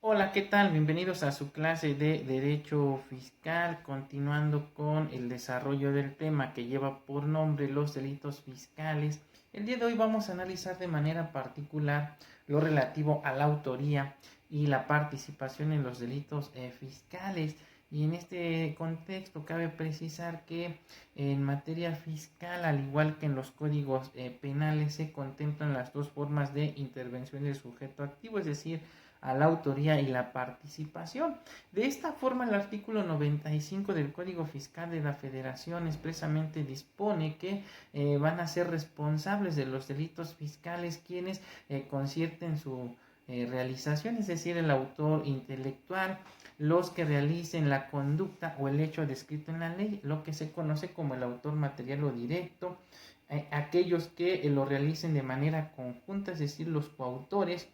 Hola, ¿qué tal? Bienvenidos a su clase de Derecho Fiscal, continuando con el desarrollo del tema que lleva por nombre los delitos fiscales. El día de hoy vamos a analizar de manera particular lo relativo a la autoría y la participación en los delitos fiscales. Y en este contexto cabe precisar que en materia fiscal, al igual que en los códigos penales, se contemplan las dos formas de intervención del sujeto activo, es decir, a la autoría y la participación. De esta forma, el artículo 95 del Código Fiscal de la Federación expresamente dispone que van a ser responsables de los delitos fiscales quienes concierten su realización, es decir, el autor intelectual, los que realicen la conducta o el hecho descrito en la ley, lo que se conoce como el autor material o directo, aquellos que lo realicen de manera conjunta, es decir, los coautores,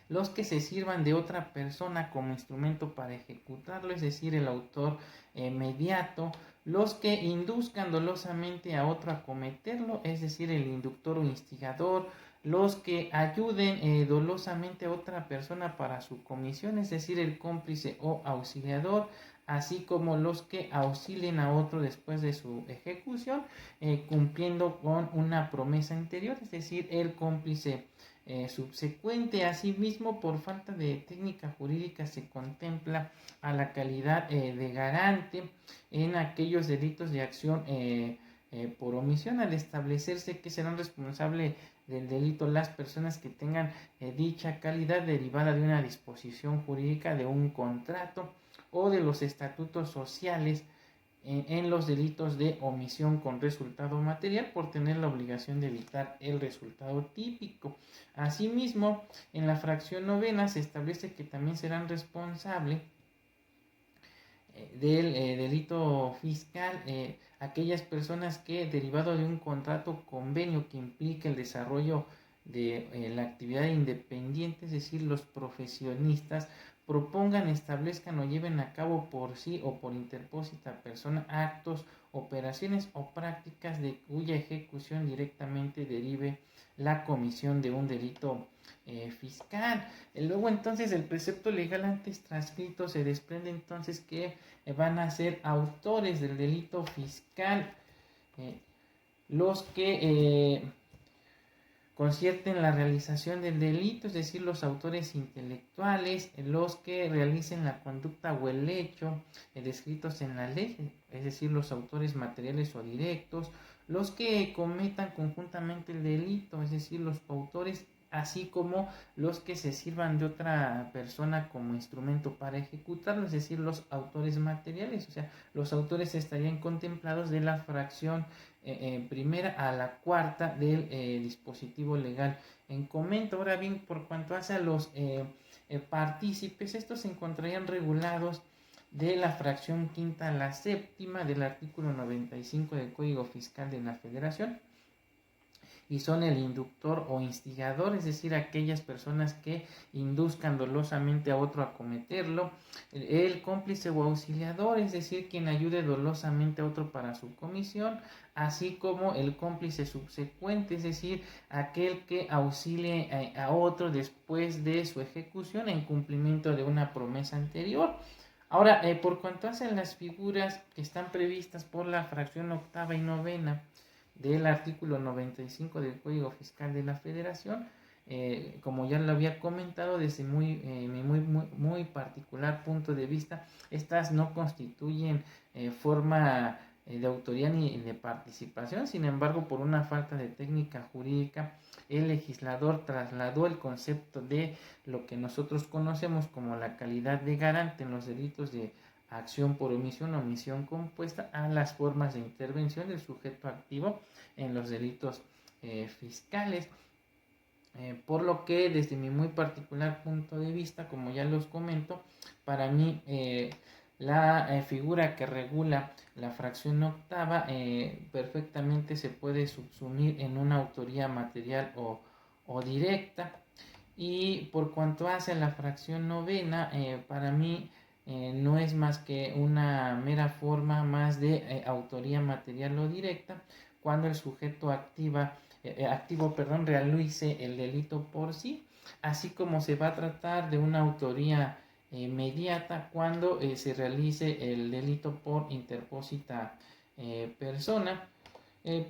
los que se sirvan de otra persona como instrumento para ejecutarlo, es decir, el autor mediato, los que induzcan dolosamente a otro a cometerlo, es decir, el inductor o instigador, los que ayuden dolosamente a otra persona para su comisión, es decir, el cómplice o auxiliador, así como los que auxilien a otro después de su ejecución, cumpliendo con una promesa anterior, es decir, el cómplice subsecuente. Asimismo, por falta de técnica jurídica se contempla a la calidad de garante en aquellos delitos de acción por omisión, al establecerse que serán responsables del delito las personas que tengan dicha calidad derivada de una disposición jurídica, de un contrato o de los estatutos sociales en los delitos de omisión con resultado material, por tener la obligación de evitar el resultado típico. Asimismo, en la fracción novena se establece que también serán responsables del delito fiscal aquellas personas que, derivado de un contrato convenio que implique el desarrollo de la actividad independiente, es decir, los profesionistas, propongan, establezcan o lleven a cabo por sí o por interpósita persona actos, operaciones o prácticas de cuya ejecución directamente derive la comisión de un delito fiscal. Luego entonces el precepto legal antes transcrito se desprende entonces que van a ser autores del delito fiscal eh, los que concierten la realización del delito, es decir, los autores intelectuales, los que realicen la conducta o el hecho descritos en la ley, es decir, los autores materiales o directos, los que cometan conjuntamente el delito, es decir, los autores, así como los que se sirvan de otra persona como instrumento para ejecutarlo, es decir, los autores materiales. O sea, los autores estarían contemplados de la fracción primera a la cuarta del dispositivo legal en comento. Ahora bien, por cuanto hace a los partícipes, estos se encontrarían regulados de la fracción quinta a la séptima del artículo 95 del Código Fiscal de la Federación, y son el inductor o instigador, es decir, aquellas personas que induzcan dolosamente a otro a cometerlo, el cómplice o auxiliador, es decir, quien ayude dolosamente a otro para su comisión, así como el cómplice subsecuente, es decir, aquel que auxilie a otro después de su ejecución en cumplimiento de una promesa anterior. Ahora, por cuanto hacen las figuras que están previstas por la fracción octava y novena del artículo 95 del Código Fiscal de la Federación, como ya lo había comentado, desde mi muy particular punto de vista, estas no constituyen forma de autoría ni de participación. Sin embargo, por una falta de técnica jurídica, el legislador trasladó el concepto de lo que nosotros conocemos como la calidad de garante en los delitos de acción por omisión o omisión compuesta a las formas de intervención del sujeto activo en los delitos fiscales. Por lo que desde mi muy particular punto de vista, como ya los comento, para mí la figura que regula la fracción octava perfectamente se puede subsumir en una autoría material o directa. Y por cuanto hace la fracción novena, para mí no es más que una mera forma más de autoría material o directa, cuando el sujeto activo realice el delito por sí. así como se va a tratar de una autoría mediata cuando se realice el delito por interpósita persona.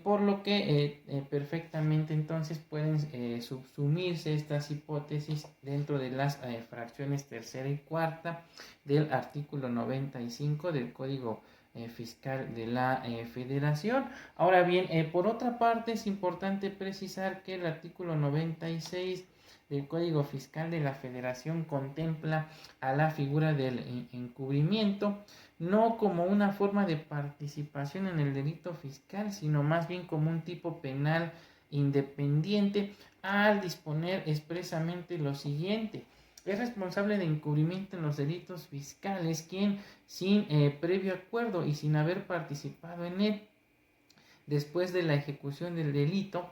Por lo que perfectamente entonces pueden subsumirse estas hipótesis dentro de las fracciones tercera y cuarta del artículo 95 del Código Fiscal de la Federación. Ahora bien, por otra parte es importante precisar que el artículo 96 del Código Fiscal de la Federación contempla a la figura del encubrimiento no como una forma de participación en el delito fiscal, sino más bien como un tipo penal independiente al disponer expresamente lo siguiente. Es responsable de encubrimiento en los delitos fiscales quien, sin previo acuerdo y sin haber participado en él, después de la ejecución del delito,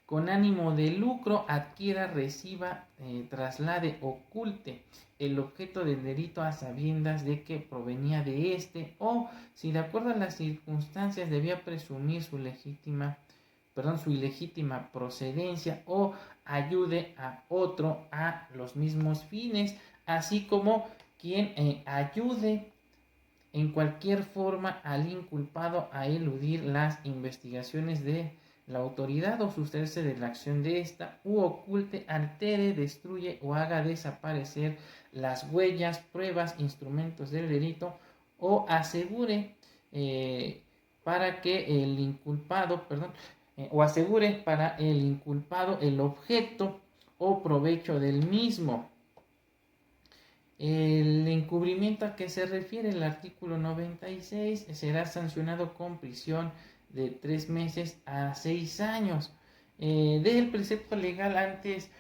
con ánimo de lucro, adquiera, reciba, traslade, oculte el objeto del delito a sabiendas de que provenía de éste, o si de acuerdo a las circunstancias debía presumir su ilegítima procedencia, o ayude a otro a los mismos fines, así como quien ayude en cualquier forma al inculpado a eludir las investigaciones de la autoridad o sustraerse de la acción de esta, u oculte, altere, destruye o haga desaparecer las huellas, pruebas, instrumentos del delito, o asegure para que el inculpado, o asegure para el inculpado el objeto o provecho del mismo. El encubrimiento a que se refiere el artículo 96 será sancionado con prisión de 3 meses a 6 años. Del precepto legal antes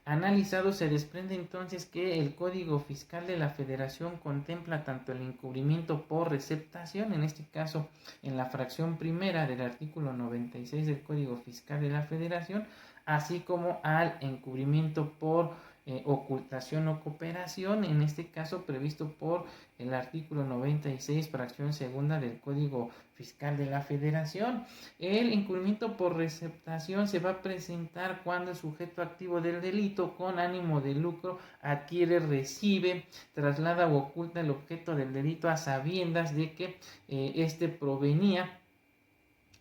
analizado se desprende entonces que el Código Fiscal de la Federación contempla tanto el encubrimiento por receptación, en este caso en la fracción primera del artículo 96 del Código Fiscal de la Federación, así como al encubrimiento por ocultación o cooperación, en este caso previsto por el artículo 96, fracción segunda del Código Fiscal de la Federación. El encubrimiento por receptación se va a presentar cuando el sujeto activo del delito con ánimo de lucro adquiere, recibe, traslada o oculta el objeto del delito a sabiendas de que éste provenía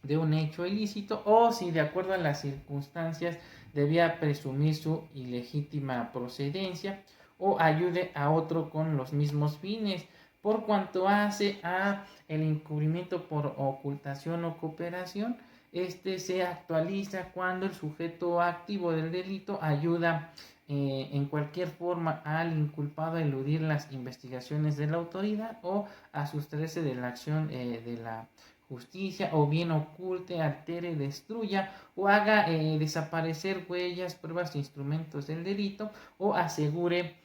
de un hecho ilícito, o si de acuerdo a las circunstancias debía presumir su ilegítima procedencia, o ayude a otro con los mismos fines. Por cuanto hace a el encubrimiento por ocultación o cooperación, este se actualiza cuando el sujeto activo del delito ayuda en cualquier forma al inculpado a eludir las investigaciones de la autoridad o a sustraerse de la acción de la justicia, o bien oculte, altere, destruya o haga desaparecer huellas, pruebas e instrumentos del delito, o asegure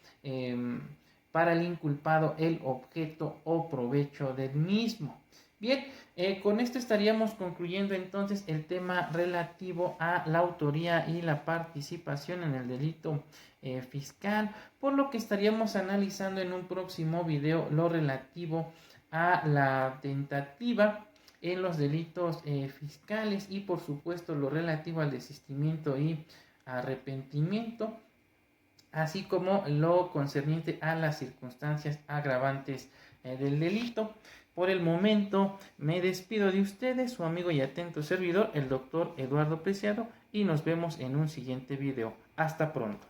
para el inculpado el objeto o provecho del mismo. Bien, con esto estaríamos concluyendo entonces el tema relativo a la autoría y la participación en el delito fiscal, por lo que estaríamos analizando en un próximo video lo relativo a la tentativa en los delitos fiscales y por supuesto lo relativo al desistimiento y arrepentimiento, así como lo concerniente a las circunstancias agravantes del delito. Por el momento me despido de ustedes, su amigo y atento servidor, el doctor Eduardo Preciado, y nos vemos en un siguiente video. Hasta pronto.